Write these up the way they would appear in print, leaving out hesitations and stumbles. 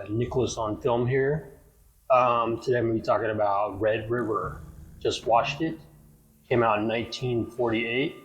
Nicholas on film here. Today I'm going to be talking about Red River. Just watched it. Came out in 1948,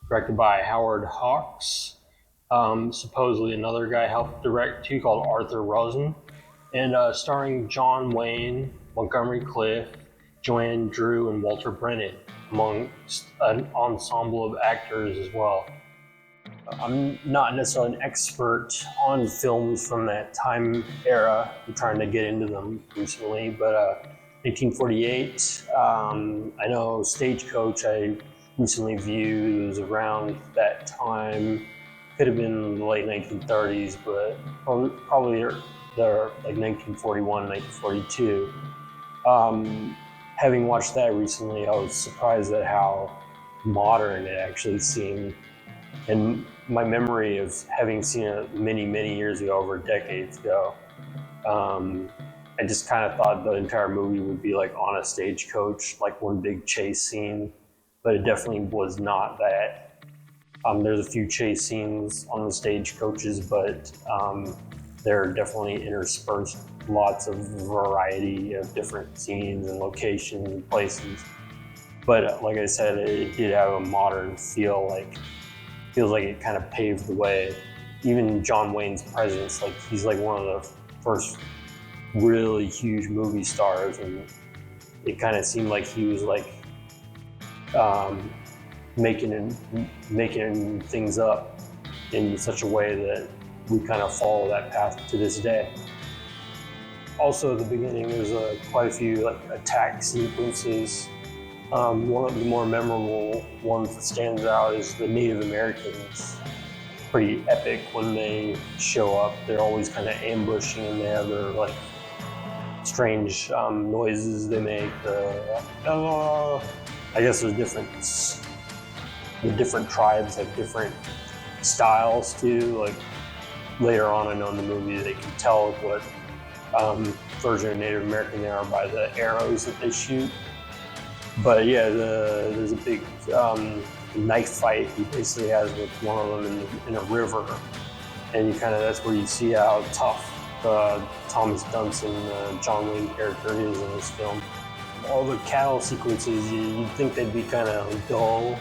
directed by Howard Hawks. Supposedly another guy helped direct too, called Arthur Rosen, and starring John Wayne, Montgomery Clift, Joanne Drew, and Walter Brennan, amongst an ensemble of actors as well. I'm not necessarily an expert on films from that time era. I'm trying to get into them recently, but 1948, I know Stagecoach I recently viewed. It was around that time. Could have been the late 1930s, but probably they're like 1941, 1942. Having watched that recently, I was surprised at how modern it actually seemed. And my memory of having seen it many years ago, over decades ago, I just kind of thought the entire movie would be like on a stagecoach, like one big chase scene, but it definitely was not that. There's a few chase scenes on the stagecoaches, but there are definitely interspersed lots of variety of different scenes and locations and places. But like I said, it did have a modern feel, feels like it kind of paved the way. Even John Wayne's presence, like he's like one of the first really huge movie stars, and it kind of seemed like he was like making things up in such a way that we kind of follow that path to this day. Also, at the beginning, there's quite a few like attack sequences. One of the more memorable ones that stands out is the Native Americans. Pretty epic when they show up. They're always kind of ambushing, and they have their like strange noises they make. I guess there's the different tribes have different styles too. Like later on, I know in the movie they can tell what version of Native American they are by the arrows that they shoot. But yeah, there's a big knife fight he basically has with one of them in a river, and that's where you see how tough Thomas Dunson, John Wayne character, is in this film. All the cattle sequences, you'd think they'd be kind of dull,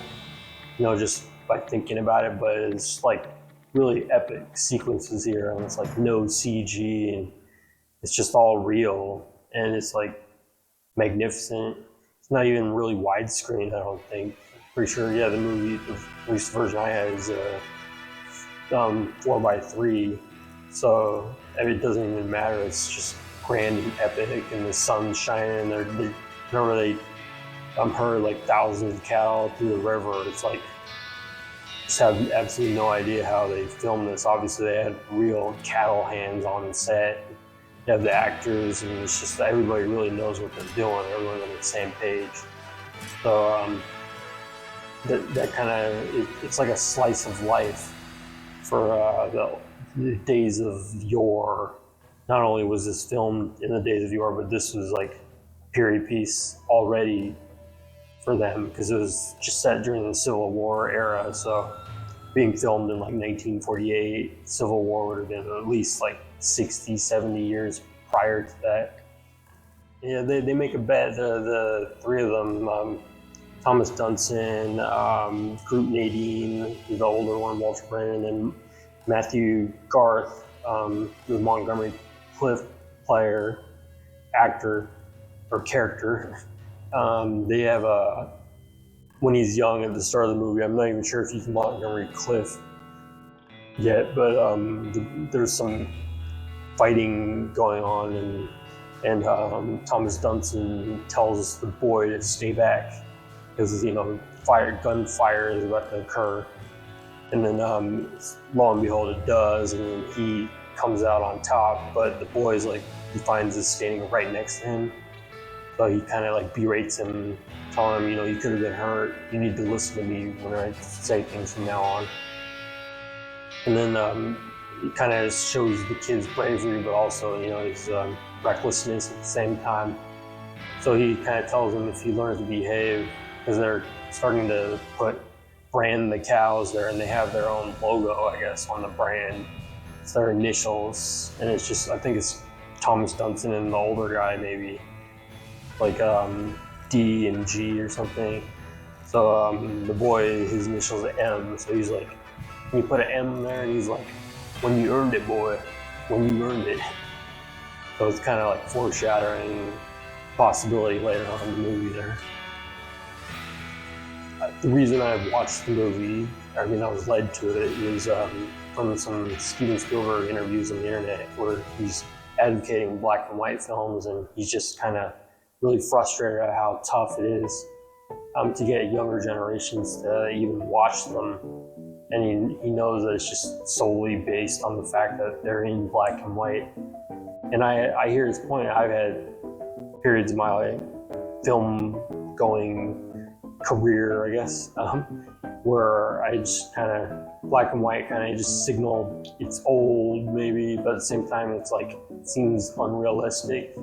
just by thinking about it, but it's like really epic sequences here, and it's like no CG, and it's just all real, and it's like magnificent. It's not even really widescreen, I don't think. Pretty sure, yeah, the movie, at least the version I had, is 4:3, so it doesn't even matter. It's just grand and epic, and the sun's shining. Remember they herd like thousands of cattle through the river. It's like, just have absolutely no idea how they filmed this. Obviously, they had real cattle hands on set. You have the actors, and it's just everybody really knows what they're doing. Everyone's on the same page. So that kind of it's like a slice of life for the days of yore. Not only was this filmed in the days of yore, but this was like a period piece already for them, because it was just set during the Civil War era. So being filmed in like 1948, Civil War would have been at least like 60, 70 years prior to that. Yeah, they make a bet, the three of them, Thomas Dunson, Groot Nadine, the older one, Walter Brennan, and Matthew Garth, the Montgomery Clift player, actor, or character. They have when he's young at the start of the movie, I'm not even sure if he's Montgomery Clift yet, but there's some fighting going on, and Thomas Dunson tells the boy to stay back because gunfire is about to occur, and then lo and behold it does, and then he comes out on top, but the boy's like, he finds us standing right next to him, so he kind of like berates him, telling him, you could have been hurt, you need to listen to me when I say things from now on. And then it kind of shows the kid's bravery, but also, his recklessness at the same time. So he kind of tells him if he learns to behave, because they're starting to brand the cows there, and they have their own logo, I guess, on the brand. It's their initials, and it's just, I think it's Thomas Dunson and the older guy, maybe like D and G or something. So the boy, his initials are M, so he's like, when you put an M there, and he's like, when you earned it, boy, when you earned it. So it's kind of like foreshadowing possibility later on in the movie there. The reason I watched the movie, I was led to it, is from some Steven Spielberg interviews on the internet where he's advocating black and white films, and he's just kind of really frustrated at how tough it is to get younger generations to even watch them. And he knows that it's just solely based on the fact that they're in black and white. And I hear his point. I've had periods of my film going career, I guess, where I just kind of, black and white kind of just signaled it's old maybe, but at the same time it's like, it seems unrealistic.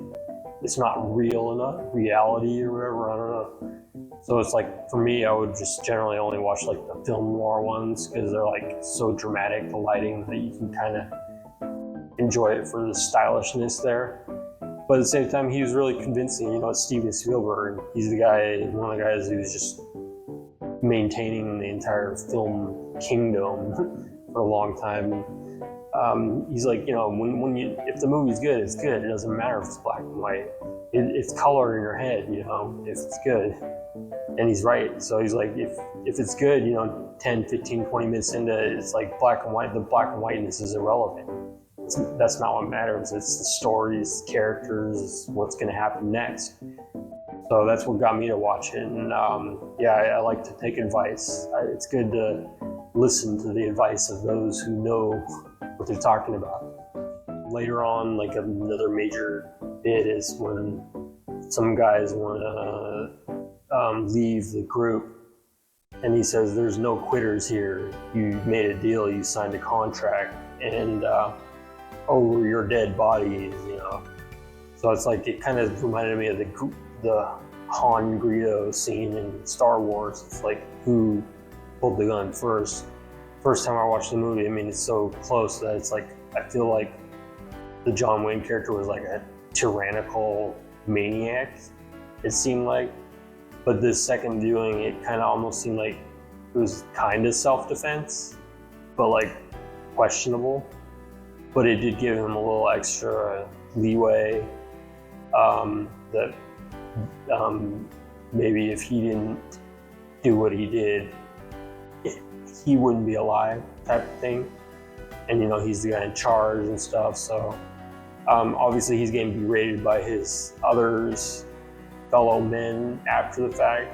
It's not real enough, reality or whatever, I don't know. So it's like, for me, I would just generally only watch like the film noir ones because they're like so dramatic, the lighting, that you can kind of enjoy it for the stylishness there. But at the same time, he was really convincing. You know, it's Steven Spielberg. He's the guy, one of the guys who's just maintaining the entire film kingdom for a long time. He's like, you know, if the movie's good, it's good. It doesn't matter if it's black and white. It's color in your head, you know, if it's good. And he's right. So he's like, if it's good, you know, 10, 15, 20 minutes into it, it's like black and white. The black and whiteness is irrelevant. That's not what matters. It's the stories, characters, what's going to happen next. So that's what got me to watch it. And I like to take advice. It's good to listen to the advice of those who know what they're talking about. Later on, like another major bit is when some guys want to leave the group, and he says, "There's no quitters here. You made a deal. You signed a contract, and over your dead bodies, you know." So it's like, it kind of reminded me of the Han Greedo scene in Star Wars. It's like, who pulled the gun first? First time I watched the movie, it's so close that it's like, I feel like the John Wayne character was like a tyrannical maniac, it seemed like. But this second viewing, it kind of almost seemed like it was kind of self-defense, but like questionable. But it did give him a little extra leeway that maybe if he didn't do what he did, he wouldn't be alive, type of thing. And you know, he's the guy in charge and stuff, so obviously he's getting berated by his fellow men after the fact,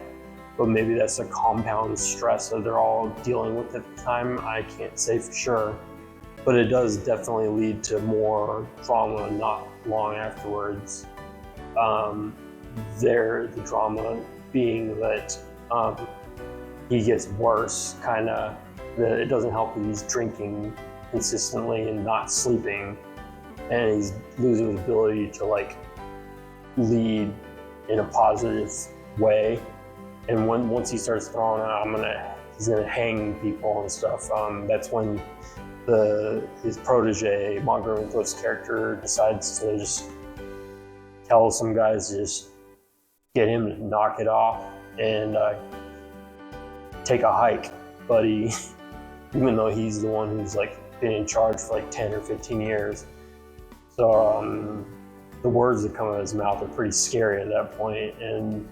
but maybe that's a compound stress that they're all dealing with at the time. I can't say for sure, but it does definitely lead to more drama not long afterwards. The drama being that he gets worse, kind of. It doesn't help that he's drinking consistently and not sleeping, and he's losing his ability to like lead in a positive way. And once he starts throwing out, he's gonna hang people and stuff. That's when his protege, Montgomery Clift's character, decides to just tell some guys to just get him to knock it off and take a hike, buddy. Even though he's the one who's like been in charge for like 10 or 15 years. So the words that come out of his mouth are pretty scary at that point, and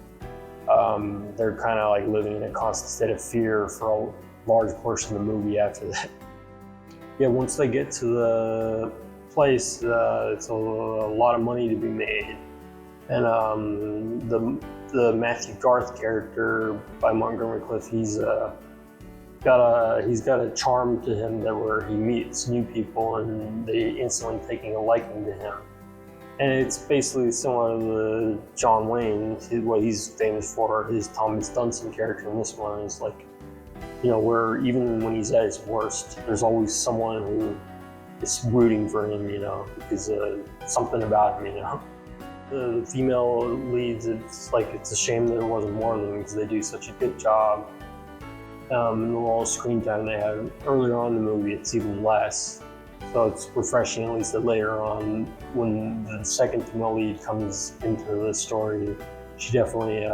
they're kind of like living in a constant state of fear for a large portion of the movie after that. Yeah, once they get to the place, it's a lot of money to be made. And the Matthew Garth character by Montgomery Clift, he's got a charm to him that where he meets new people and they instantly taking a liking to him. And it's basically similar to the John Wayne, what he's famous for. His Thomas Dunson character in this one is like, you know, where even when he's at his worst, there's always someone who is rooting for him, you know, because something about him, you know. The female leads, it's like, it's a shame there wasn't more of them because they do such a good job. The little screen time they have earlier on in the movie, it's even less. So it's refreshing, at least that later on, when the second female lead comes into the story, she definitely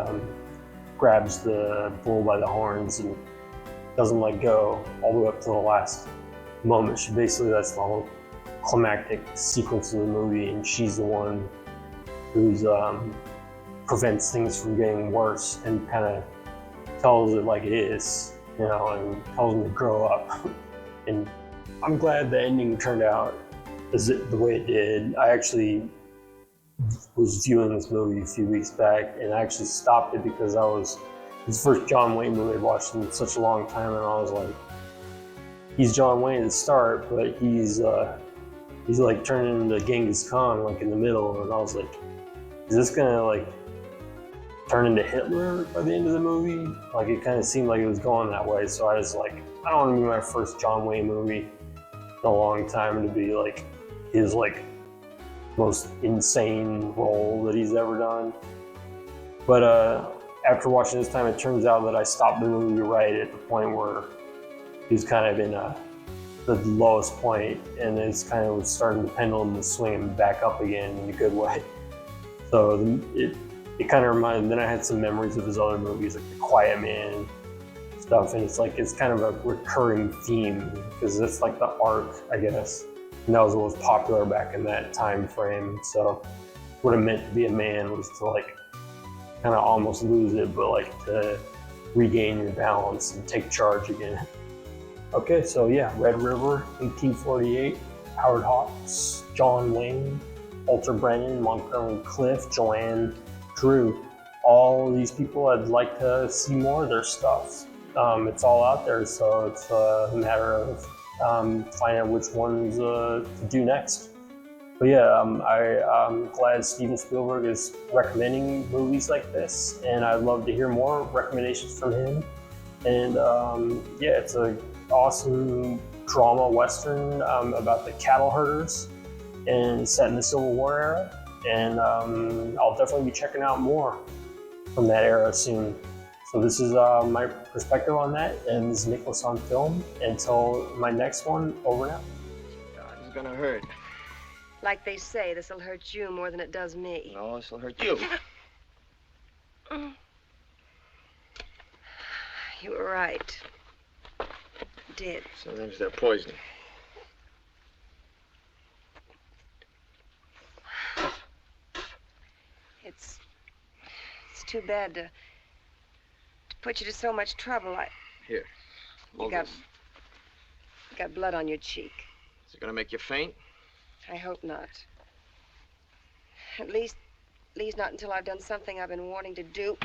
grabs the bull by the horns and doesn't let go all the way up to the last moment. She basically, that's the whole climactic sequence of the movie, and she's the one who's prevents things from getting worse and kind of tells it like it is, you know, and tells them to grow up. And I'm glad the ending turned out the way it did. I actually was viewing this movie a few weeks back, and I actually stopped it because it was the first John Wayne movie I'd watched in such a long time, and I was like, he's John Wayne at the start, but he's like turning into Genghis Khan like in the middle, and I was like, is this gonna like turn into Hitler by the end of the movie? Like, it kind of seemed like it was going that way, so I was like, I don't want to be my first John Wayne movie in a long time to be like his like most insane role that he's ever done. But after watching this time, it turns out that I stopped the movie right at the point where he was kind of in the lowest point, and it's kind of starting the pendulum to swing back up again in a good way. So it kind of reminded, then I had some memories of his other movies, like The Quiet Man stuff, and it's like, it's kind of a recurring theme, because it's like the arc, I guess. And that was what was popular back in that time frame. So what it meant to be a man was to like kind of almost lose it, but like to regain your balance and take charge again. Okay, so yeah, Red River, 1848, Howard Hawks, John Wayne, Walter Brennan, Montgomery Clift, Joanne Drew. All these people, I'd like to see more of their stuff. It's all out there, so it's a matter of finding out which ones to do next. But yeah, I'm glad Steven Spielberg is recommending movies like this, and I'd love to hear more recommendations from him. And yeah, it's an awesome drama western about the cattle herders, and it's set in the Civil War era. And I'll definitely be checking out more from that era soon. So this is my perspective on that, and this is Nicholas on Film. Until my next one, over and out. God, it's gonna hurt. Like they say, this'll hurt you more than it does me. No, this'll hurt you. You were right. It did. Sometimes they're poison. It's too bad to put you to so much trouble. Here. You got blood on your cheek. Is it gonna make you faint? I hope not. At least not until I've done something I've been wanting to do.